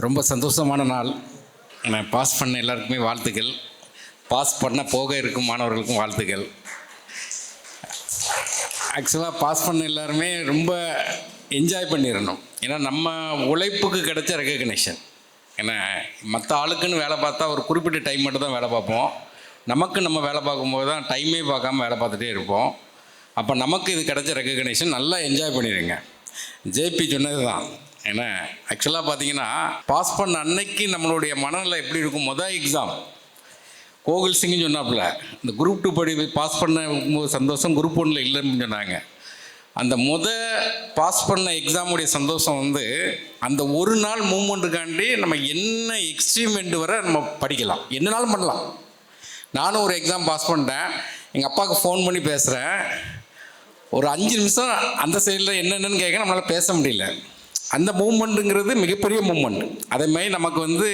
ரொம்ப சந்தோஷமான நாள். நான் பாஸ் பண்ண எல்லாருக்குமே வாழ்த்துக்கள். பாஸ் பண்ண போக இருக்கும் மாணவர்களுக்கும் வாழ்த்துக்கள். ஆக்சுவலாக பாஸ் பண்ண எல்லாருமே ரொம்ப என்ஜாய் பண்ணிடணும். ஏன்னா நம்ம உழைப்புக்கு கிடைச்ச ரெகக்னிஷன். ஏன்னா மற்ற ஆளுக்குன்னு வேலை பார்த்தா ஒரு குறிப்பிட்ட டைம் மட்டும் தான் வேலை பார்ப்போம். நமக்கு நம்ம வேலை பார்க்கும்போது தான் டைமே பார்க்காம வேலை பார்த்துட்டே இருப்போம். அப்போ நமக்கு இது கிடைச்ச ரெகக்னிஷன் நல்லா என்ஜாய் பண்ணிடுங்க. ஜேபி சொன்னது தான். ஏன்னா ஆக்சுவலாக பார்த்தீங்கன்னா பாஸ் பண்ண அன்னைக்கு நம்மளுடைய மனநிலை எப்படி இருக்கும்? மொதல் எக்ஸாம் கோகுல் சிங்னு சொன்னாப்புல, இந்த குரூப் 2 படி பாஸ் பண்ண சந்தோஷம் குரூப் 1 இல்லைன்னு சொன்னாங்க. அந்த பாஸ் பண்ண எக்ஸாமுடைய சந்தோஷம் அந்த ஒரு நாள் மூமெண்ட்டுக்காண்டி நம்ம என்ன எக்ஸ்ட்ரீமெண்ட் வரை நம்ம படிக்கலாம், என்னனாலும் பண்ணலாம். நானும் ஒரு எக்ஸாம் பாஸ் பண்ணிட்டேன். எங்கள் அப்பாவுக்கு ஃபோன் பண்ணி பேசுகிறேன். ஒரு 5 நிமிஷம் அந்த சைடில் என்னென்னு கேட்க நம்மளால் பேச முடியல. அந்த மூமெண்ட்டுங்கிறது மிகப்பெரிய மூமெண்ட். அதேமாதிரி நமக்கு இந்த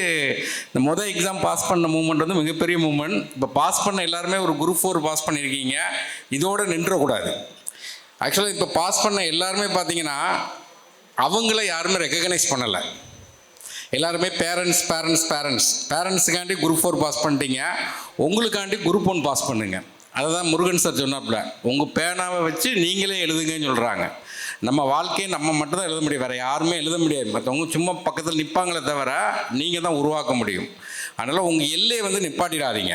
எக்ஸாம் பாஸ் பண்ண மூமெண்ட் மிகப்பெரிய மூமெண்ட். இப்போ பாஸ் பண்ண எல்லாருமே ஒரு குரூப் 4 பாஸ் பண்ணியிருக்கீங்க. இதோடு நின்றக்கூடாது. ஆக்சுவலாக இப்போ பாஸ் பண்ண எல்லாருமே பார்த்தீங்கன்னா அவங்கள யாருமே ரெக்கக்னைஸ் பண்ணலை. எல்லாருமே பேரண்ட்ஸுக்காண்டி குரூப் 4 பாஸ் பண்ணிட்டீங்க. உங்களுக்காண்டி குரூப் 1 பாஸ் பண்ணுங்க. அதை தான் முருகன் சார் சொன்னாப்புல, உங்கள் பேனாவை வச்சு நீங்களே எழுதுங்கன்னு சொல்கிறாங்க. நம்ம வாழ்க்கையை நம்ம மட்டும்தான் எழுத முடியும், வேறு யாருமே எழுத முடியாது. மற்றவங்க சும்மா பக்கத்தில் நிற்பாங்களே தவிர நீங்கள் தான் உருவாக்க முடியும். அதனால் உங்கள் எல்லையை நிப்பாட்டிடாதீங்க.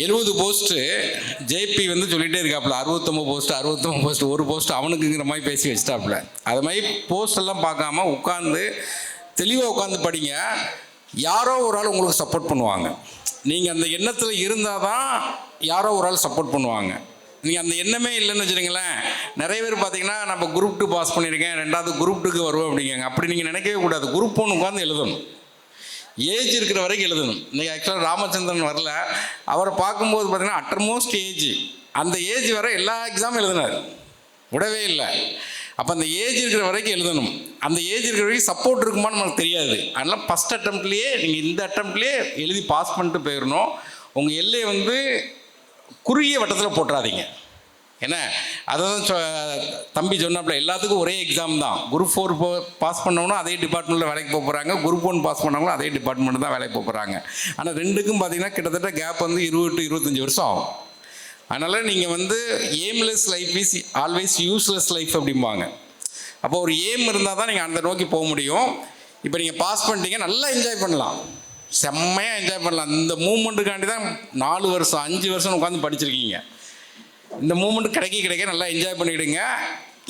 70 போஸ்ட்டு ஜேபி சொல்லிகிட்டே இருக்காப்புல, 69 போஸ்ட் ஒரு போஸ்ட் அவனுக்குங்கிற மாதிரி பேசி வச்சிட்டாப்புல. அது மாதிரி போஸ்டெல்லாம் பார்க்காம உட்காந்து தெளிவாக உட்காந்து படிங்க. யாரோ ஒரு ஆள் உங்களுக்கு சப்போர்ட் பண்ணுவாங்க. நீங்கள் அந்த எண்ணத்தில் இருந்தால் தான் யாரோ ஒரு ஆள் சப்போர்ட் பண்ணுவாங்க. நீங்கள் அந்த எண்ணமே இல்லைன்னு வச்சுருங்களேன். நிறைய பேர் பார்த்தீங்கன்னா நம்ம குரூப் 2 பாஸ் பண்ணியிருக்கேன், 2வது குரூப் 2க்கு வருவோம் அப்படிங்க. அப்படி நீங்கள் நினைக்கவே கூடாது. குரூப் 1 உட்காந்து எழுதணும். ஏஜ் இருக்கிற வரைக்கும் எழுதணும். இன்றைக்கி ஆக்சுவலாக ராமச்சந்திரன் வரல, அவரை பார்க்கும்போது பார்த்தீங்கன்னா அட்டர்மோஸ்ட் ஏஜ், அந்த ஏஜ் வரை எல்லா எக்ஸாமும் எழுதினார், விடவே இல்லை. அப்போ அந்த ஏஜ் இருக்கிற வரைக்கும் எழுதணும். அந்த ஏஜ் இருக்கிற வரைக்கும் சப்போர்ட் இருக்குமான்னு நமக்கு தெரியாது. அதனால் ஃபஸ்ட் அட்டம்ப்ட்லேயே நீங்கள் இந்த அட்டம்ப்ட்லேயே எழுதி பாஸ் பண்ணிட்டு போயிடணும். உங்கள் எல்லையை குறுகிய வட்டத்தில் போட்டுறாதீங்க. ஏன்னா அதை தான் தம்பி சொன்னாப்புல, எல்லாத்துக்கும் ஒரே எக்ஸாம் தான். குரூப் 4 பாஸ் பண்ணவங்களும் அதே டிபார்ட்மெண்ட்டில் வேலைக்கு போக போகிறாங்க, குரூப் 1 பாஸ் பண்ணவங்களும் அதே டிபார்ட்மெண்ட் தான் வேலைக்கு போக போகிறாங்க. ஆனால் ரெண்டுக்கும் பார்த்தீங்கன்னா கிட்டத்தட்ட கேப் 20 to 25 வருஷம் ஆகும். அதனால் நீங்கள் aimless life is always useless life அப்படிம்பாங்க. அப்போ ஒரு எய்ம் இருந்தால் தான் நீங்கள் அந்த நோக்கி போக முடியும். இப்போ நீங்கள் பாஸ் பண்ணிட்டீங்க, நல்லா என்ஜாய் பண்ணலாம், செம்மையாக என்ஜாய் பண்ணலாம். இந்த மூமெண்ட்டுக்காண்டி தான் 4 வருஷம் 5 வருஷம் உட்காந்து படிச்சிருக்கீங்க. இந்த மூமெண்ட் கிடைக்க நல்லா என்ஜாய் பண்ணிவிடுங்க.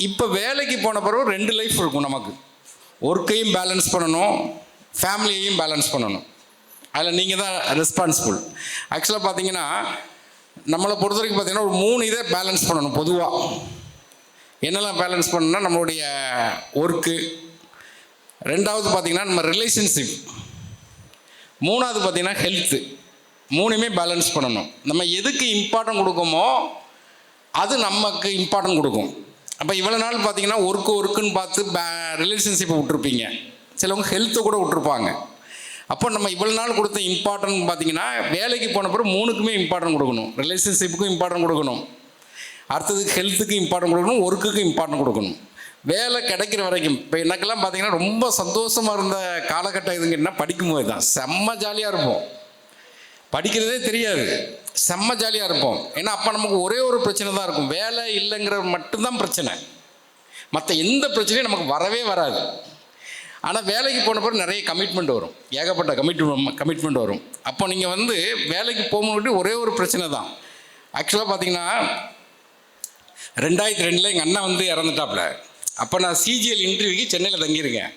இப்போ வேலைக்கு போன பிறகு 2 லைஃப் இருக்கும் நமக்கு. ஒர்க்கையும் பேலன்ஸ் பண்ணணும், ஃபேமிலியையும் பேலன்ஸ் பண்ணணும். அதில் நீங்கள் தான் ரெஸ்பான்சிபிள். ஆக்சுவலாக பார்த்தீங்கன்னா நம்மளை பொறுத்த வரைக்கும் பார்த்தீங்கன்னா ஒரு 3 இதை பேலன்ஸ் பண்ணணும். பொதுவாக என்னெல்லாம் பேலன்ஸ் பண்ணணும்னா, நம்மளுடைய ஒர்க்கு, 2வது பார்த்தீங்கன்னா நம்ம ரிலேஷன்ஷிப், 3வது பார்த்தீங்கன்னா ஹெல்த்து. 3மே பேலன்ஸ் பண்ணணும். நம்ம எதுக்கு இம்பார்ட்டன்ட் கொடுக்குமோ அது நமக்கு இம்பார்ட்டன்ட் கொடுக்கும். அப்போ இவ்வளோ நாள் பார்த்தீங்கன்னா ஒர்க்குன்னு பார்த்து ரிலேஷன்ஷிப்பை விட்டுருப்பீங்க, சிலவங்க ஹெல்த்தை கூட விட்டுருப்பாங்க. அப்போ நம்ம இவ்வளோ நாள் கொடுத்த இம்பார்ட்டன்ட் பார்த்தீங்கன்னா வேலைக்கு போன பிறகு 3க்குமே இம்பார்ட்டன்ட் கொடுக்கணும். ரிலேஷன்ஷிப்புக்கும் இம்பார்ட்டன்ட் கொடுக்கணும், அடுத்தது ஹெல்த்துக்கு இம்பார்ட்டன்ட் கொடுக்கணும், ஒர்க்குக்கு இம்பார்ட்டன்ட் கொடுக்கணும். வேலை கிடைக்கிற வரைக்கும். இப்போ எனக்கெல்லாம் பார்த்தீங்கன்னா ரொம்ப சந்தோஷமாக இருந்த காலகட்டம் எதுங்கன்னா படிக்கும்போது தான். செம்ம ஜாலியாக இருப்போம், படிக்கிறதே தெரியாது, செம்ம ஜாலியாக இருப்போம். ஏன்னா அப்போ நமக்கு ஒரே ஒரு பிரச்சனை தான் இருக்கும், வேலை இல்லைங்கிற மட்டும்தான் பிரச்சனை. மற்ற எந்த பிரச்சனையும் நமக்கு வரவே வராது. ஆனால் வேலைக்கு போன பிறகு நிறைய கமிட்மெண்ட் வரும், ஏகப்பட்ட கமிட்மெண்ட் வரும். அப்போ நீங்கள் வேலைக்கு போகும்போது ஒரே ஒரு பிரச்சனை தான். ஆக்சுவலாக பார்த்தீங்கன்னா 2002 எங்கள் அண்ணன் இறந்துட்டாப்புல. அப்போ நான் சிஜிஎல் இன்டர்வியூக்கு சென்னையில் தங்கியிருக்கேன்.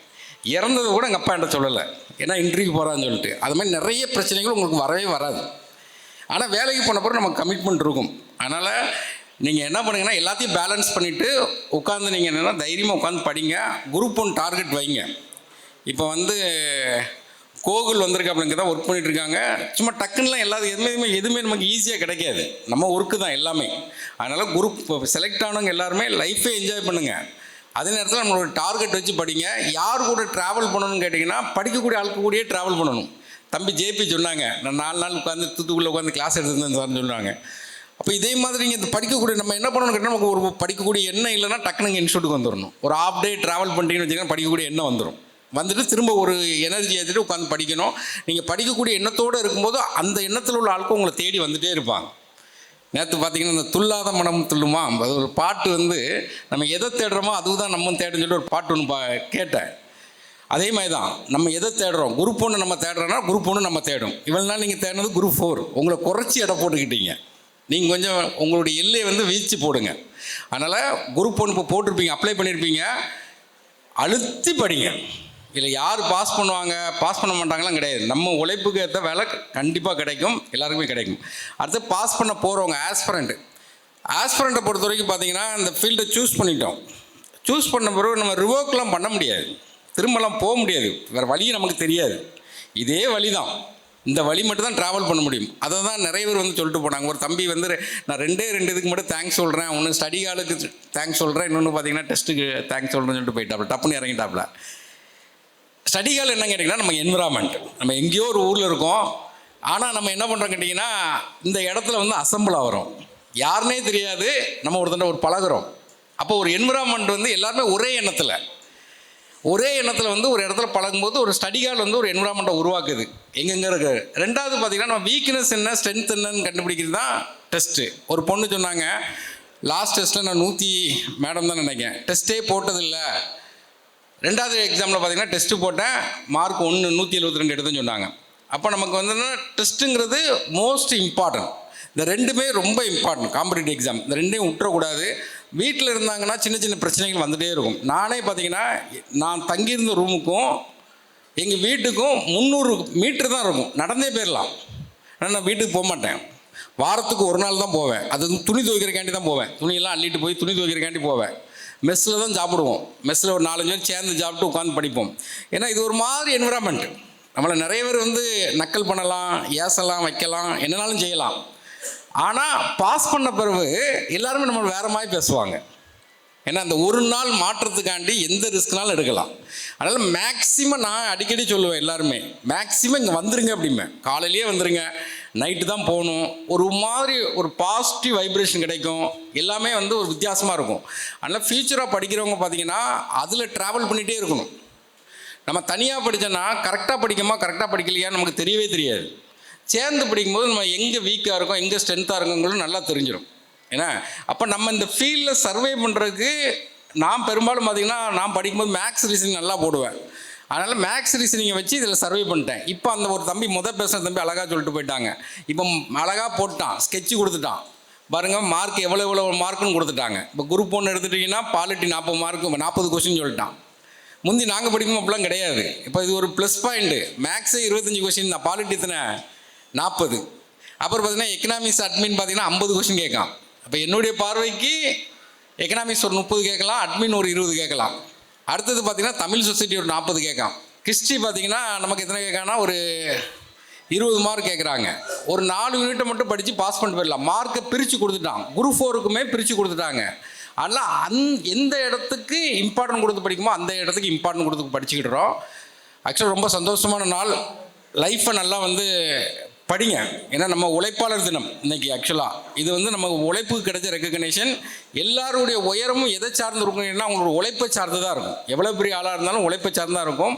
இறந்தது கூட எங்கள் அப்பா என்கிட்ட சொல்லலை, ஏன்னா இன்டர்வியூ போகிறான்னு சொல்லிட்டு. அது மாதிரி நிறைய பிரச்சனைகள் உங்களுக்கு வரவே வராது. ஆனால் வேலைக்கு போன பிறகு நமக்கு கமிட்மெண்ட் இருக்கும். அதனால் நீங்கள் என்ன பண்ணுங்கன்னா எல்லாத்தையும் பேலன்ஸ் பண்ணிவிட்டு உட்காந்து நீங்கள் என்னென்னா தைரியமாக உட்காந்து படிங்க. குரூப் 1 டார்கெட் வைங்க. இப்போ கோகுல் வந்திருக்காப்புல, தான் ஒர்க் பண்ணிகிட்டு இருக்காங்க. சும்மா டக்குன்னெலாம் எதுவுமே நமக்கு ஈஸியாக கிடைக்காது, நம்ம ஒர்க்கு தான் எல்லாமே. அதனால் குரூப் செலக்ட் ஆனவங்க எல்லாருமே லைஃபே என்ஜாய் பண்ணுங்கள். அதே நேரத்தில் நம்மளோட டார்கெட் வச்சு படிங்க. யார் கூட ட்ராவல் பண்ணணும்னு கேட்டிங்கன்னா படிக்கக்கூடிய ஆளுக்கு கூடயே ட்ராவல் பண்ணணும். தம்பி ஜேபி சொன்னாங்க, நான் 4 நாள் உட்காந்து தூத்துக்குள்ளே உட்காந்து கிளாஸ் எடுத்துருந்தேன் சார்னு சொல்லுவாங்க. அப்போ இதே மாதிரி நீங்கள் இந்த படிக்கக்கூடிய நம்ம என்ன பண்ணணும்னு கேட்டால், நமக்கு ஒரு படிக்கக்கூடிய எண்ணம் இல்லைன்னா டக்குனு இன்ஸ்டியூட்டுக்கு வந்துடணும். ஒரு ½ டே ட்ராவல் பண்ணிட்டீங்கன்னு வச்சுக்கோங்க, படிக்கக்கூடிய எண்ணம் வந்துடும். வந்துட்டு திரும்ப ஒரு எனர்ஜி ஏற்றிட்டு உட்காந்து படிக்கணும். நீங்கள் படிக்கக்கூடிய எண்ணத்தோடு இருக்கும்போது அந்த எண்ணத்தில் உள்ள ஆட்கள் உங்களை தேடி வந்துகிட்டே இருப்பாங்க. நேற்று பார்த்தீங்கன்னா இந்த துல்லாத மனம் துள்ளுமா, அது ஒரு பாட்டு வந்து நம்ம எதை தேடுறோமோ அதுதான் நம்ம தேடுன்னு சொல்லி ஒரு பாட்டு ஒன்று கேட்டேன். அதே மாதிரி தான் நம்ம எதை தேடுறோம், குரூப் 1 நம்ம தேடுறோன்னா குரூப் 1 நம்ம தேடும். இவ்வளோ நாள் நீங்கள் தேடினது குரூப் 4, உங்களை குறைச்சி எடை போட்டுக்கிட்டீங்க. நீங்கள் கொஞ்சம் உங்களுடைய எல்லையை வந்து வீழ்ச்சி போடுங்க. அதனால் குரூப் 1 இப்போ போட்டிருப்பீங்க, அப்ளை பண்ணியிருப்பீங்க, அழுத்தி படிங்க. இல்லை யார் பாஸ் பண்ணுவாங்க பாஸ் பண்ண மாட்டாங்களாம் கிடையாது. நம்ம உழைப்புக்கு ஏற்ற வேலை கண்டிப்பாக கிடைக்கும், எல்லாருக்குமே கிடைக்கும். அடுத்து பாஸ் பண்ண போகிறவங்க ஆஸ்பிரண்ட்டை பொறுத்த வரைக்கும் பார்த்தீங்கன்னா இந்த ஃபீல்டை சூஸ் பண்ணிட்டோம். சூஸ் பண்ண பிறகு நம்ம ரிவோக்லாம் பண்ண முடியாது, திரும்பலாம் போக முடியாது, வேறு வழியும் நமக்கு தெரியாது. இதே வழி தான், இந்த வழி மட்டும் தான் ட்ராவல் பண்ண முடியும். அதை தான் நிறைய பேர் வந்து சொல்லிட்டு போனாங்க. ஒரு தம்பி வந்து நான் 2 இதுக்கு மட்டும் தேங்க்ஸ் சொல்கிறேன், ஒன்று ஸ்டடி ஹாலுக்கு தேங்க்ஸ் சொல்கிறேன், இன்னொன்று பார்த்தீங்கன்னா டெஸ்ட்டுக்கு தேங்க்ஸ் சொல்கிறேன்னு சொல்லிட்டு போயிட்டாப்புல, டப்புன்னு இறங்கிட்டாப்புல. ஸ்டடி ஹால் என்ன கேட்டிங்கன்னா நம்ம என்விரான்மெண்ட், நம்ம எங்கேயோ ஒரு ஊரில் இருக்கோம். ஆனால் நம்ம என்ன பண்ணுறோம் கேட்டிங்கன்னா இந்த இடத்துல வந்து அசம்பிள் ஆகிறோம், யாருனே தெரியாது, நம்ம ஒருத்தர் ஒரு பழகுறோம். அப்போ ஒரு என்விரான்மெண்ட் வந்து எல்லாருமே ஒரே எண்ணத்தில் வந்து ஒரு இடத்துல பழகும்போது ஒரு ஸ்டடி ஹால் வந்து ஒரு என்விரான்மெண்ட்டை உருவாக்குது எங்கெங்கே இருக்குது. ரெண்டாவது பார்த்திங்கன்னா நம்ம வீக்னஸ் என்ன ஸ்ட்ரென்த் என்னன்னு கண்டுபிடிக்கிறது தான் டெஸ்ட்டு. ஒரு பொண்ணு சொன்னாங்க, லாஸ்ட் டெஸ்ட்டில் நான் 100 மேடம் தான் நினைக்கிறேன், டெஸ்ட்டே போட்டதில்லை. 2வது எக்ஸாமில் பார்த்திங்கன்னா டெஸ்ட்டு போட்டேன், மார்க் 172 எடுத்துன்னு சொன்னாங்க. அப்போ நமக்கு வந்து டெஸ்ட்டுங்கிறது மோஸ்ட் இம்பார்ட்டன்ட். இந்த 2மே ரொம்ப இம்பார்ட்டன்ட் காம்படிட்டிவ் எக்ஸாம். இந்த 2ஐயும் விட்டுறக்கூடாது. வீட்டில் இருந்தாங்கன்னா சின்ன சின்ன பிரச்சனைகள் வந்துகிட்டே இருக்கும். நானே பார்த்திங்கன்னா நான் தங்கியிருந்த ரூமுக்கும் எங்கள் வீட்டுக்கும் 300 மீட்டர் தான் இருக்கும், நடந்தே போயிடலாம். ஆனால் நான் வீட்டுக்கு போக மாட்டேன், வாரத்துக்கு ஒரு நாள் தான் போவேன். அது துணி துவைக்கிறக்காண்டி தான் போவேன், துணியெல்லாம் அள்ளிட்டு போய் துணி துவைக்கிறக்காண்டி போவேன். மெஸ்ஸில் தான் சாப்பிடுவோம், மெஸ்ஸில் ஒரு 4-5 பேர் சேர்ந்து சாப்பிட்டு உட்காந்து படிப்போம். ஏன்னா இது ஒரு மாதிரி என்விரான்மெண்ட். நம்மளை நிறைய பேர் வந்து நக்கல் பண்ணலாம், ஏசலாம், வைக்கலாம், என்னன்னாலும் செய்யலாம். ஆனால் பாஸ் பண்ண பிறகு எல்லாருமே நம்மளை வேறு மாதிரி பேசுவாங்க. ஏன்னா அந்த ஒரு நாள் மாற்றத்துக்காண்டி எந்த ரிஸ்க்னாலும் எடுக்கலாம். அதனால் மேக்ஸிமம் நான் அடிக்கடி சொல்லுவேன், எல்லாருமே மேக்ஸிமம் இங்கே வந்துருங்க அப்படிம்பேன். காலையிலேயே வந்துருங்க, நைட்டு தான் போகணும். ஒரு மாதிரி ஒரு பாசிட்டிவ் வைப்ரேஷன் கிடைக்கும், எல்லாமே வந்து ஒரு வித்தியாசமாக இருக்கும். அதனால் ஃப்யூச்சராக படிக்கிறவங்க பார்த்திங்கன்னா அதில் ட்ராவல் பண்ணிகிட்டே இருக்கணும். நம்ம தனியாக படித்தோன்னா கரெக்டாக படிக்கலையா நமக்கு தெரியவே தெரியாது. சேர்ந்து படிக்கும்போது நம்ம எங்கே வீக்காக இருக்கோம், எங்கே ஸ்ட்ரென்த்தாக இருக்கோங்கிறது நல்லா தெரிஞ்சிடும். ஏன்னா அப்போ நம்ம இந்த ஃபீல்டில் சர்வே பண்ணுறதுக்கு நான் பெரும்பாலும் பார்த்திங்கன்னா நான் படிக்கும்போது மேக்ஸ் ரீசனிங் நல்லா போடுவேன். அதனால் மேக்ஸ் ரீசனிங்கை வச்சு இதில் சர்வே பண்ணிட்டேன். இப்போ அந்த ஒரு தம்பி பேசுகிற தம்பி அழகாக சொல்லிட்டு போயிட்டாங்க. இப்போ அழகாக போட்டான், ஸ்கெட்சு கொடுத்துட்டான் பாருங்கள், மார்க் எவ்வளோ மார்க்குன்னு கொடுத்துட்டாங்க. இப்போ குரூப் 1 எடுத்துட்டிங்கன்னா பாலிட்டி 40 மார்க்கு 40 கொஸ்டின் சொல்லிட்டான். முந்தி நாங்கள் படிக்கும்போது அப்படிலாம் கிடையாது. இப்போ இது ஒரு ப்ளஸ் பாயிண்ட்டு, மேக்ஸே 25 கொஸ்டின் தான், பாலிட்டி எத்தனை 40. அப்புறம் பார்த்தீங்கன்னா எக்கனாமிக்ஸ் அட்மின் பார்த்தீங்கன்னா 50 கொஸ்டின் கேட்கான். அப்போ என்னுடைய பார்வைக்கு எக்கனாமிக்ஸ் ஒரு 30 கேட்கலாம், அட்மின் ஒரு 20 கேட்கலாம். அடுத்தது பார்த்திங்கன்னா தமிழ் சொசைட்டி ஒரு 40 கேட்கான். ஹிஸ்ட்ரி பார்த்திங்கன்னா நமக்கு எத்தனை கேட்கான்னா ஒரு 20 மார்க் கேட்குறாங்க. ஒரு 4 யூனிட்டை மட்டும் படித்து பாஸ் பண்ணிட்டு போயிடலாம். மார்க்கை பிரித்து கொடுத்துட்டான், குரூப் 4க்குமே பிரித்து கொடுத்துட்டாங்க. அதனால் எந்த இடத்துக்கு இம்பார்ட்டன்ட் கொடுத்து படிக்குமோ அந்த இடத்துக்கு இம்பார்ட்டன்ட் கொடுத்து படிச்சுக்கிட்டுறோம். ஆக்சுவலாக ரொம்ப சந்தோஷமான நாள். லைஃப்பை நல்லா வந்து படிங்க. ஏன்னா நம்ம உழைப்பாளர் தினம் இன்றைக்கி. ஆக்சுவலாக இது வந்து நம்ம உழைப்புக்கு கிடைச்ச ரெக்கக்னேஷன். எல்லாருடைய உயரமும் எதை சார்ந்து இருக்குன்னா அவங்களோட உழைப்பை சார்ந்து தான் இருக்கும். எவ்வளோ பெரிய ஆளாக இருந்தாலும் உழைப்பை சார்ந்து தான் இருக்கும்.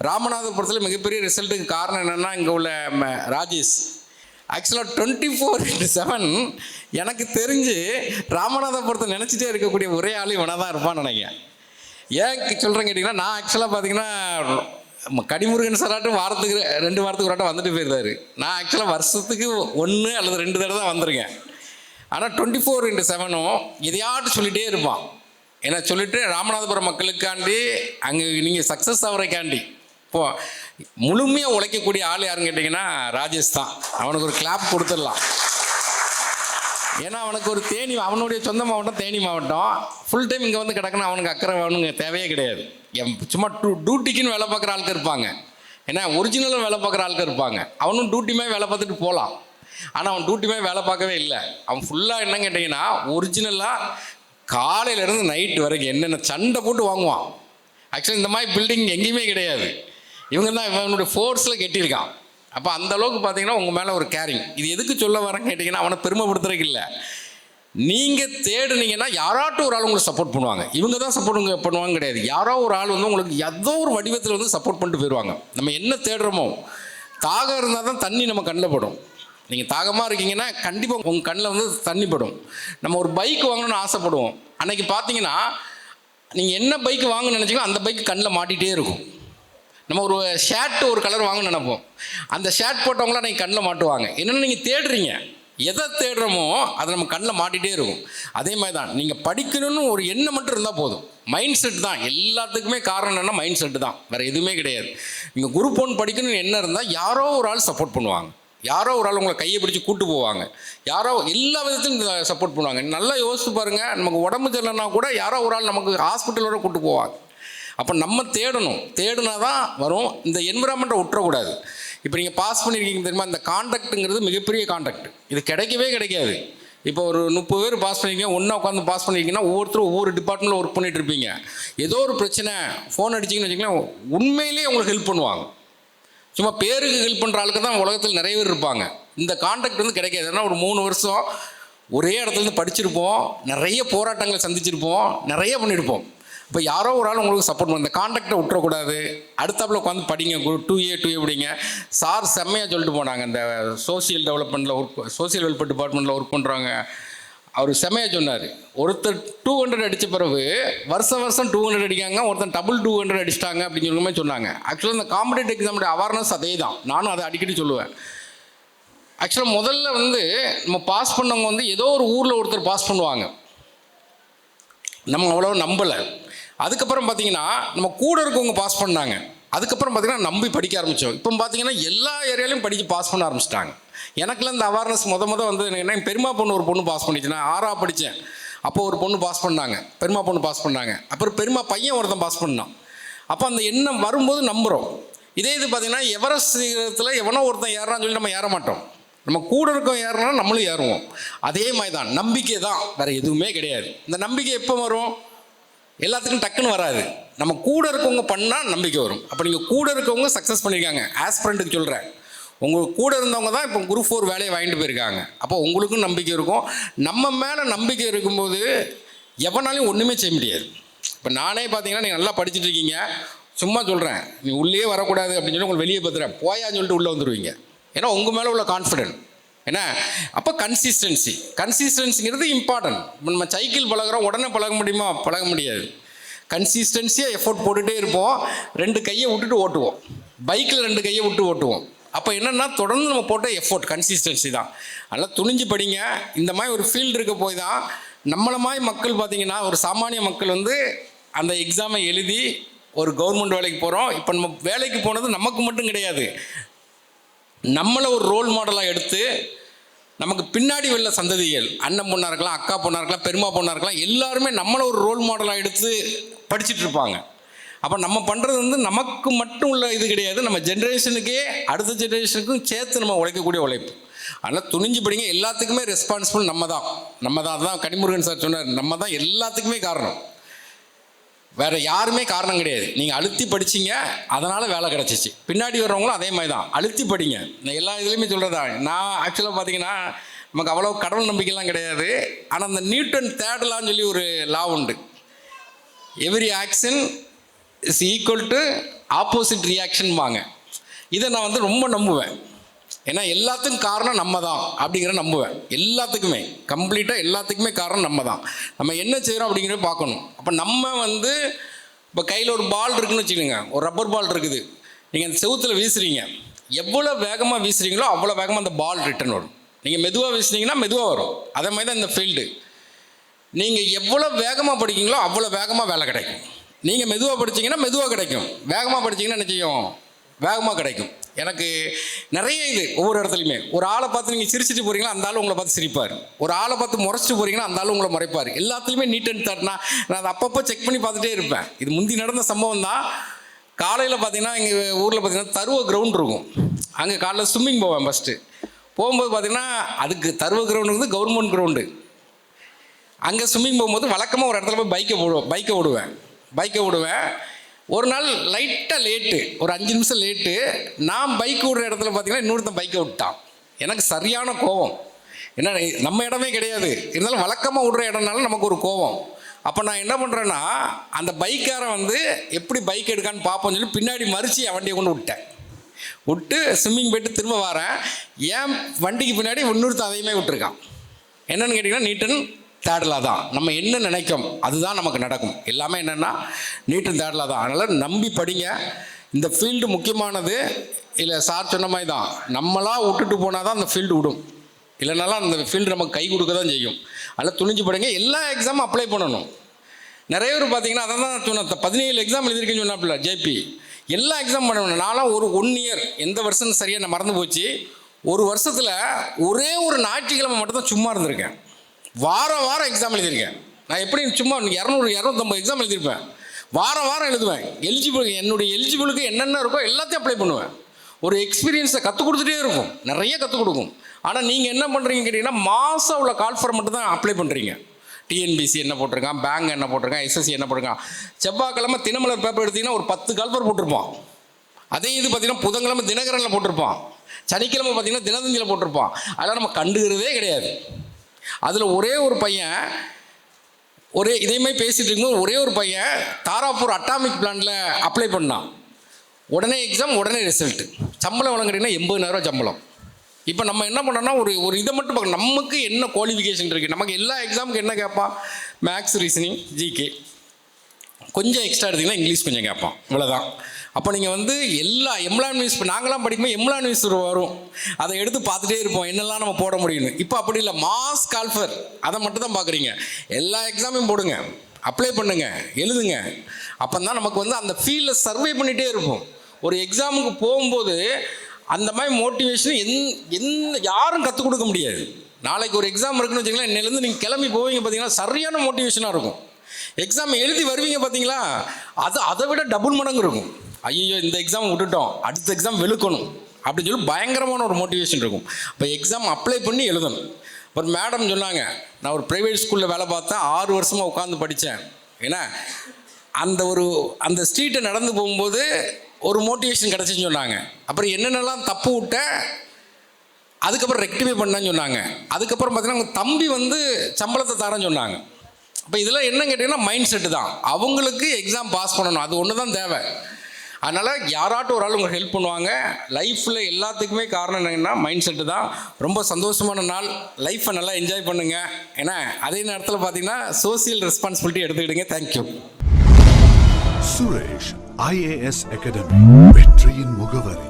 ராமநாதபுரத்தில் மிகப்பெரிய ரிசல்ட்டுக்கு காரணம் என்னென்னா இங்கே உள்ள ராஜேஷ். ஆக்சுவலாக 24/7 எனக்கு தெரிஞ்சு ராமநாதபுரத்தை நினச்சிட்டே இருக்கக்கூடிய ஒரே ஆள் இவனாக தான் இருப்பான்னு நினைக்கிறேன். ஏன் சொல்கிறேன் கேட்டிங்கன்னா, நான் ஆக்சுவலாக பார்த்தீங்கன்னா கனிமுருகன் சாராட்டு வாரத்துக்கு 2 வாரத்துக்கு ஒரு ஆட்டம் வந்துட்டு போயிருந்தார். நான் ஆக்சுவலாக வருஷத்துக்கு 1 அல்லது 2 தடவை தான் வந்திருக்கேன். ஆனால் 24/7 எதையாட்டு சொல்லிகிட்டே இருப்பான். ஏன்னா சொல்லிவிட்டு ராமநாதபுரம் மக்களுக்காண்டி அங்கே நீங்கள் சக்ஸஸ் ஆகிறக்காண்டி இப்போது முழுமையாக உழைக்கக்கூடிய ஆள் யாருன்னு கேட்டிங்கன்னா ராஜேஷ் தான். அவனுக்கு ஒரு கிளாப் கொடுத்துடலாம். ஏன்னா அவனுக்கு ஒரு அவனுடைய சொந்த மாவட்டம் தேனி மாவட்டம். ஃபுல் டைம் இங்கே வந்து கிடக்குன்னா அவனுக்கு அக்கறை அவனுங்க தேவையே கிடையாது. சும்மா டியூட்டிக்குன்னு வேலை பார்க்குற ஆளுக்கு இருப்பாங்க, ஏன்னா ஒரிஜினலாக வேலை பார்க்குற ஆளுக்கு இருப்பாங்க. அவனும் டியூட்டியுமே வேலை பார்த்துட்டு போகலாம். ஆனால் அவன் டியூட்டியுமே வேலை பார்க்கவே இல்லை. அவன் ஃபுல்லாக என்ன கேட்டிங்கன்னா ஒரிஜினலாக காலையிலேருந்து நைட்டு வரைக்கும் என்னென்ன சண்டை போட்டு வாங்குவான். ஆக்சுவலி இந்த மாதிரி பில்டிங் எங்கேயுமே கிடையாது. இவங்க தான் இவனுடைய ஃபோர்ஸில் கட்டியிருக்கான். அப்போ அந்தளவுக்கு பார்த்தீங்கன்னா உங்கள் மேலே ஒரு கேரிங். இது எதுக்கு சொல்ல வரேன்னு கேட்டிங்கன்னா அவனை பெருமைப்படுத்துறதுக்கு இல்லை. நீங்கள் தேடுனீங்கன்னா யாராட்டும் ஒரு ஆள் உங்களுக்கு சப்போர்ட் பண்ணுவாங்க. இவங்க தான் சப்போர்ட் பண்ணுவாங்க கிடையாது. யாரோ ஒரு ஆள் வந்து உங்களுக்கு ஏதோ ஒரு வடிவத்தில் வந்து சப்போர்ட் பண்ணிட்டு போயிடுவாங்க. நம்ம என்ன தேடுறோமோ, தாகம் இருந்தால் தான் தண்ணி நம்ம கண்ணில் படும். நீங்கள் தாகமாக இருக்கீங்கன்னா கண்டிப்பாக உங்கள் கண்ணில் வந்து தண்ணி படும். நம்ம ஒரு பைக் வாங்கணும்னு ஆசைப்படுவோம். அன்றைக்கி பார்த்தீங்கன்னா நீங்கள் என்ன பைக் வாங்கணும்னு நினச்சிங்களோ அந்த பைக் கண்ணில் மாட்டிகிட்டே இருக்கும். நம்ம ஒரு ஷர்ட் ஒரு கலர் வாங்கணும்னு நினைப்போம். அந்த ஷர்ட் போட்டவங்களாம் நீங்கள் கண்ணில் மாட்டுவாங்க. என்னென்னு நீங்கள் தேடுறீங்க, எதை தேடுறோமோ அதை நம்ம கண்ணில் மாட்டிகிட்டே இருக்கும். அதே மாதிரி தான் நீங்கள் படிக்கணும்னு ஒரு எண்ணம் மட்டும் இருந்தால் போதும். மைண்ட் செட் தான் எல்லாத்துக்குமே காரணம். என்னென்னா மைண்ட் செட்டு தான், வேறு எதுவுமே கிடையாது. நீங்கள் குரூப் 1 படிக்கணும்னு என்ன இருந்தால் யாரோ ஒரு ஆள் சப்போர்ட் பண்ணுவாங்க. யாரோ ஒரு ஆள் உங்களை கையை பிடிச்சி கூட்டு போவாங்க. யாரோ எல்லா விதத்திலும் சப்போர்ட் பண்ணுவாங்க. நல்லா யோசிச்சு பாருங்கள், நமக்கு உடம்பு சரியில்லைன்னா கூட யாரோ ஒரு ஆள் நமக்கு ஹாஸ்பிட்டலோட கூட்டு போவாங்க. அப்போ நம்ம தேடணும். தேடினா தான் வரும். இந்த என்விரான்மெண்ட்டை விட்டுறக்கூடாது. இப்போ நீங்கள் பாஸ் பண்ணியிருக்கீங்க தெரியுமா, இந்த கான்டாக்ட்டுங்கிறது மிகப்பெரிய கான்டாக்ட். இது கிடைக்கவே கிடைக்காது. இப்போ ஒரு 30 பேர் பாஸ் பண்ணியிருக்கீங்க, ஒன்றா உட்காந்து பாஸ் பண்ணியிருக்கீங்கன்னா ஒவ்வொருத்தரும் ஒவ்வொரு டிபார்ட்மெண்ட்டில் ஒர்க் பண்ணிகிட்டு இருப்பீங்க. ஏதோ ஒரு பிரச்சனை ஃபோன் அடிச்சிங்கன்னு வச்சிங்களேன், உண்மையிலேயே உங்களுக்கு ஹெல்ப் பண்ணுவாங்க. சும்மா பேருக்கு ஹெல்ப் பண்ணுற ஆளுக்கு தான் உலகத்தில் நிறைய பேர் இருப்பாங்க. இந்த கான்டாக்ட் வந்து கிடைக்காது. ஏன்னா ஒரு 3 வருஷம் ஒரே இடத்துலேருந்து படிச்சிருப்போம், நிறைய போராட்டங்களை சந்திச்சிருப்போம், நிறைய பண்ணியிருப்போம். இப்போ யாரோ ஒரு ஆள் உங்களுக்கு சப்போர்ட் பண்ண, இந்த கான்டாக்டை விட்டுறக்கூடாது. அடுத்தாப்பில் உட்காந்து படிங்க, 2A படிங்க. சார் செம்மையாக சொல்லிட்டு போனாங்க. இந்த சோசியல் டெவலப்மெண்ட்டில் சோசியல் வெல்ஃபேர் டிபார்ட்மெண்ட்டில் ஒர்க் பண்ணுறாங்க. அவர் செம்மையாக சொன்னார். ஒருத்தர் 200 அடித்த பிறகு வருஷம் 200 அடிக்காங்க, ஒருத்தர் டபுள் 200 அடிச்சிட்டாங்க அப்படிங்கிற மாதிரி சொன்னாங்க. ஆக்சுவலாக இந்த காம்படிட்டிவ் எக்ஸாமுடைய அவேர்னஸ் அதே தான். நானும் அதை அடிக்கடி சொல்லுவேன். ஆக்சுவலாக முதல்ல வந்து நம்ம பாஸ் பண்ணவங்க வந்து ஏதோ ஒரு ஊரில் ஒருத்தர் பாஸ் பண்ணுவாங்க, நம்ம அவ்வளோ நம்பலை. அதுக்கப்புறம் பார்த்தீங்கன்னா நம்ம கூட இருக்கவங்க பாஸ் பண்ணாங்க. அதுக்கப்புறம் பார்த்தீங்கன்னா நம்பி படிக்க ஆரம்பித்தோம். இப்போ பார்த்தீங்கன்னா எல்லா ஏரியாலையும் படித்து பாஸ் பண்ண ஆரம்பிச்சிட்டாங்க. எனக்குலாம் இந்த அவேர்னஸ் முத வந்து என்ன, பெருமா பொண்ணு ஒரு பொண்ணு பாஸ் பண்ணிச்சு. நான் 6ஆ படித்தேன். அப்போ ஒரு பொண்ணு பாஸ் பண்ணாங்க, பெருமா பொண்ணு பாஸ் பண்ணாங்க. அப்புறம் பெருமா பையன் ஒருத்தன் பாஸ் பண்ணான். அப்போ அந்த எண்ணம் வரும்போது நம்புகிறோம். இதே இது பார்த்தீங்கன்னா எவரெஸ்ட் சிகரத்தில் எவனோ ஒருத்தன் ஏறான்னு சொல்லி நம்ம ஏற மாட்டோம். நம்ம கூட இருக்கோம் ஏறினா நம்மளும் ஏறுவோம். அதே மாதிரி தான் நம்பிக்கை தான், வேறு எதுவுமே கிடையாது. இந்த நம்பிக்கை எப்போ வரும்? எல்லாத்துக்கும் டக்குன்னு வராது. நம்ம கூட இருக்கவங்க பண்ணால் நம்பிக்கை வரும். அப்போ நீங்கள் கூட இருக்கவங்க சக்ஸஸ் பண்ணியிருக்காங்க. ஆஸ்பிரண்ட்டுக்கு சொல்கிறேன், உங்களுக்கு கூட இருந்தவங்க தான் இப்போ குரூப் 4 வேலையை வாங்கிட்டு போயிருக்காங்க. அப்போ உங்களுக்கும் நம்பிக்கை இருக்கும். நம்ம மேலே நம்பிக்கை இருக்கும்போது எவனாலையும் ஒன்றுமே செய்ய முடியாது. இப்போ நானே பார்த்தீங்கன்னா நீங்கள் நல்லா படிச்சுட்டு இருக்கீங்க, சும்மா சொல்கிறேன், நீ உள்ளே வரக்கூடாது அப்படின்னு சொல்லி உங்களுக்கு வெளியே பார்த்துறேன், போயான்னு சொல்லிட்டு உள்ளே வந்துடுவீங்க. ஏன்னா உங்கள் மேலே உள்ள கான்ஃபிடென்ட் என்ன. அப்போ கன்சிஸ்டன்சிங்கிறது இம்பார்ட்டன்ட். இப்போ நம்ம சைக்கிள் பழகிறோம், உடனே பழக முடியுமா? பழக முடியாது. கன்சிஸ்டன்சியாக எஃபோர்ட் போட்டுகிட்டே இருப்போம். 2 கையை விட்டுட்டு ஓட்டுவோம். பைக்கில் 2 கையை விட்டு ஓட்டுவோம். அப்போ என்னென்னா தொடர்ந்து நம்ம போட்ட எஃபோர்ட் கன்சிஸ்டன்சி தான். அதனால் துணிஞ்சு படிங்க. இந்த மாதிரி ஒரு ஃபீல்டு இருக்க போய் தான் நம்மளை மாதிரி மக்கள் பார்த்திங்கன்னா, ஒரு சாமானிய மக்கள் வந்து அந்த எக்ஸாமை எழுதி ஒரு கவர்மெண்ட் வேலைக்கு போகிறோம். இப்போ நம்ம வேலைக்கு போனது நமக்கு மட்டும் கிடையாது, நம்மளை ஒரு ரோல் மாடலாக எடுத்து நமக்கு பின்னாடி உள்ள சந்ததிகள், அண்ணன் பொண்ணாக இருக்கலாம், அக்கா பொண்ணாக இருக்கலாம், பெருமா பொண்ணாக இருக்கலாம், எல்லாருமே நம்மளை ஒரு ரோல் மாடலாக எடுத்து படிச்சுட்டு இருப்பாங்க. அப்போ நம்ம பண்ணுறது வந்து நமக்கு மட்டும் உள்ள இது கிடையாது, நம்ம ஜென்ரேஷனுக்கே அடுத்த ஜென்ரேஷனுக்கும் சேர்த்து நம்ம உழைக்கக்கூடிய உழைப்பு. அதனால் துணிஞ்சு படிங்க. எல்லாத்துக்குமே ரெஸ்பான்சிபிள் நம்ம தான். அதுதான் கனிமுருகன் சார் சொன்னார், நம்ம தான் எல்லாத்துக்குமே காரணம், வேறு யாருமே காரணம் கிடையாது. நீங்கள் அழுத்தி படிச்சிங்க, அதனால் வேலை கிடச்சிச்சு. பின்னாடி வர்றவங்களும் அதே மாதிரி தான், அழுத்தி படிங்க. நான் எல்லா இதுலேயுமே சொல்கிறதா. நான் ஆக்சுவலாக பார்த்தீங்கன்னா நமக்கு அவ்வளோ கடவுள் நம்பிக்கைலாம் கிடையாது. ஆனால் அந்த நியூட்டன் தேர்ட்லான்னு சொல்லி ஒரு லா உண்டு. Every action is equal to opposite reaction வாங்க. இதை நான் வந்து ரொம்ப நம்புவேன். ஏன்னா எல்லாத்துக்கும் காரணம் நம்ம தான் அப்படிங்கிற நம்புவேன். எல்லாத்துக்குமே கம்ப்ளீட்டாக எல்லாத்துக்குமே காரணம் நம்ம தான். நம்ம என்ன செய்கிறோம் அப்படிங்கிறத பார்க்கணும். அப்போ நம்ம வந்து இப்போ கையில் ஒரு பால் இருக்குதுன்னு வச்சுக்கோங்க, ஒரு ரப்பர் பால் இருக்குது. நீங்கள் அந்த செவுத்தில் வீசுறீங்க, எவ்வளோ வேகமாக வீசுறீங்களோ அவ்வளோ வேகமாக அந்த பால் ரிட்டர்ன் வரும். நீங்கள் மெதுவாக வீசுனீங்கன்னா மெதுவாக வரும். அதே மாதிரி தான் இந்த ஃபீல்டு. நீங்கள் எவ்வளோ வேகமாக படிக்கிறீங்களோ அவ்வளோ வேகமாக வேலை கிடைக்கும். நீங்கள் மெதுவாக படிச்சிங்கன்னா மெதுவாக கிடைக்கும், வேகமாக படிச்சிங்கன்னா என்ன செய்யும்? வேகமாக கிடைக்கும். எனக்கு நிறைய இது ஒவ்வொரு இடத்துலையுமே. ஒரு ஆளை பார்த்து நீங்கள் சிரிச்சிட்டு போகிறீங்களா, அந்த ஆள் உங்களை பார்த்து சிரிப்பார். ஒரு ஆளை பார்த்து முறைச்சிட்டு போகிறீங்கன்னா அந்த ஆள் உங்களை முறைப்பார். எல்லாத்துலேயுமே நீட் அண்ட் தட்னா நான் அதை அப்பப்போ செக் பண்ணி பார்த்துட்டே இருப்பேன். இது முந்தி நடந்த சம்பவம் தான். காலையில் பார்த்தீங்கன்னா எங்கள் ஊரில் பார்த்தீங்கன்னா தருவ கிரவுண்ட் இருக்கும். அங்கே காலைல ஸ்விம்மிங் போவேன். ஃபஸ்ட்டு போகும்போது பார்த்தீங்கன்னா அதுக்கு தருவ கிரவுண்டு வந்து கவர்மெண்ட் கிரவுண்டு. அங்கே ஸ்விம்மிங் போகும்போது வழக்கமாக ஒரு இடத்துல போய் பைக்கை விடுவேன். ஒரு நாள் லைட்டாக லேட்டு, ஒரு 5 நிமிஷம் லேட்டு. நான் பைக் விடுற இடத்துல பார்த்தீங்கன்னா இன்னொருத்தன் பைக்கை விட்டான். எனக்கு சரியான கோபம். ஏன்னா நம்ம இடமே கிடையாது, இருந்தாலும் வழக்கமாக விடுற இடம்னால நமக்கு ஒரு கோவம். அப்போ நான் என்ன பண்ணுறேன்னா, அந்த பைக்காரன் வந்து எப்படி பைக் எடுக்கான்னு பார்ப்போம்னு சொல்லி பின்னாடி மறித்து என் வண்டியை கொண்டு விட்டு ஸ்விம்மிங் போய்ட்டு திரும்ப வரேன். ஏன் வண்டிக்கு பின்னாடி இன்னொருத்த அதையுமே விட்டுருக்கான். என்னென்னு கேட்டிங்கன்னா, நீட்டன் தேடலா தான். நம்ம என்ன நினைக்கும் அதுதான் நமக்கு நடக்கும். எல்லாமே என்னென்னா நீட்டன் தேடலா தான். அதனால் நம்பி படிங்க. இந்த ஃபீல்டு முக்கியமானது. இல்லை சார் சொன்ன மாதிரி தான், நம்மளாக விட்டுட்டு போனால் தான் அந்த ஃபீல்டு விடும், இல்லைனாலும் அந்த ஃபீல்டு நமக்கு கை கொடுக்க தான் செய்யும். அதனால் துணிஞ்சு படிங்க. எல்லா எக்ஸாமும் அப்ளை பண்ணணும். நிறைய பேர் பார்த்தீங்கன்னா அதை தான் சொன்னேன், 17 எக்ஸாம் எழுதிருக்கேன்னு சொன்னாப்புல ஜேபி. எல்லா எக்ஸாம் பண்ணணும். நானும் ஒரு 1 இயர் எந்த வருஷம் சரியாக நான் மறந்து போச்சு, ஒரு வருஷத்தில் ஒரே ஒரு ஞாயிற்றுக்கிழமை மட்டும் தான் சும்மா இருந்திருக்கேன். வாரம் எக்ஸாம் எழுதியிருக்கேன். நான் எப்படி சும்மா 200-250 எக்ஸாம் எழுதியிருப்பேன். வாரம் எழுதுவேன். என்னுடைய எலிஜிபிளுக்கு என்னென்ன இருக்கோ எல்லாத்தையும் அப்ளை பண்ணுவேன். ஒரு எக்ஸ்பீரியன்ஸை கற்றுக் கொடுத்துட்டே இருக்கும், நிறைய கற்றுக் கொடுக்கும். ஆனால் நீங்கள் என்ன பண்ணுறீங்க கேட்டிங்கன்னா, மாதம் உள்ள கால்ஃபர் மட்டும் தான் அப்ளை பண்ணுறீங்க. டிஎன்பிசி என்ன போட்டிருக்கான், பேங்க் என்ன போட்டிருக்கான், எஸ்எஸ்சி என்ன போட்டிருக்கான். செவ்வாய்க்கிழமை தினமலர் பேப்பர் எடுத்திங்கன்னா ஒரு 10 கால்ஃபர் போட்டிருப்பான். அதே இது பார்த்திங்கன்னா புதன்கிழமை தினகரனில் போட்டிருப்பான், சனிக்கிழமை பார்த்திங்கன்னா தினத்தந்தியில் போட்டிருப்பான். அதெல்லாம் நம்ம கண்டுக்கிறதே கிடையாது. அதில் ஒரே ஒரு பையன் இதேமாதிரி பேசிகிட்டு இருக்கும்போது ஒரே ஒரு பையன் தாராப்பூர் அட்டாமிக் பிளான்ட்டில் அப்ளை பண்ணான். உடனே எக்ஸாம், உடனே ரிசல்ட்டு. சம்பளம் வழங்குறீங்கன்னா 80,000 சம்பளம். இப்போ நம்ம என்ன பண்ணோம்னா ஒரு இதை மட்டும் பார்க்கணும், நமக்கு என்ன குவாலிஃபிகேஷன் இருக்குது. நமக்கு எல்லா எக்ஸாமுக்கு என்ன கேட்பான், மேக்ஸ், ரீசனிங், ஜிகே, கொஞ்சம் எக்ஸ்ட்ரா எடுத்திங்கன்னா இங்கிலீஷ் கொஞ்சம் கேட்பான், இவ்வளோதான். அப்போ நீங்கள் வந்து எல்லா எம்ப்ளாய் நியூஸ், இப்போ நாங்களாம் படிக்கும்போது எம்ப்ளாய் நியூஸ் வரும், அதை எடுத்து பார்த்துட்டே இருப்போம் என்னெல்லாம் நம்ம போட முடியும்னு. இப்போ அப்படி இல்லை, மாஸ் கால்ஃபர் அதை மட்டும் தான் பார்க்குறீங்க. எல்லா எக்ஸாமையும் போடுங்க, அப்ளை பண்ணுங்க, எழுதுங்க. அப்போ தான் நமக்கு வந்து அந்த ஃபீல்டில் சர்வே பண்ணிகிட்டே இருப்போம். ஒரு எக்ஸாமுக்கு போகும்போது அந்த மாதிரி மோட்டிவேஷன் யாரும் கற்றுக் கொடுக்க முடியாது. நாளைக்கு ஒரு எக்ஸாம் இருக்குன்னு வச்சுக்கலாம், இன்னிலேருந்து நீங்கள் கிளம்பி போவீங்க பார்த்தீங்கன்னா சரியான மோட்டிவேஷனாக இருக்கும். எக்ஸாம் எழுதி வருவீங்க பார்த்தீங்களா, அதை விட டபுள் மடங்கு இருக்கும். ஐயோ இந்த எக்ஸாம் விட்டுட்டோம், அடுத்த எக்ஸாம் வெளுக்கணும் அப்படின்னு சொல்லி பயங்கரமான ஒரு மோட்டிவேஷன் இருக்கும். இப்போ எக்ஸாம் அப்ளை பண்ணி எழுதணும். ஒரு மேடம் சொன்னாங்க, நான் ஒரு ப்ரைவேட் ஸ்கூலில் வேலை பார்த்தேன், 6 வருஷமாக உட்காந்து படித்தேன். ஏன்னா அந்த ஸ்ட்ரீட்டை நடந்து போகும்போது ஒரு மோட்டிவேஷன் கிடச்சின்னு சொன்னாங்க. அப்புறம் என்னென்னலாம் தப்பு விட்டேன், அதுக்கப்புறம் ரெக்டிஃபை பண்ணான்னு சொன்னாங்க. அதுக்கப்புறம் பார்த்தீங்கன்னா உங்கள் தம்பி வந்து சம்பளத்தை தரேன்னு சொன்னாங்க. அப்போ இதெல்லாம் என்ன கேட்டிங்கன்னா மைண்ட் செட்டு தான். அவங்களுக்கு எக்ஸாம் பாஸ் பண்ணணும், அது ஒன்று தான் தேவை. அதனால் யாராட்டும் ஒரு ஆள் உங்களுக்கு ஹெல்ப் பண்ணுவாங்க. லைஃப்பில் எல்லாத்துக்குமே காரணம் என்னங்கன்னா மைண்ட் செட்டு தான். ரொம்ப சந்தோஷமான நாள், லைஃப்பை நல்லா என்ஜாய் பண்ணுங்கள். ஏன்னா அதே நேரத்தில் பார்த்தீங்கன்னா சோசியல் ரெஸ்பான்சிபிலிட்டி எடுத்துக்கிடுங்க. தேங்க்யூ. சுரேஷ் IAS அகாடமி, வெற்றியின் முகவரி.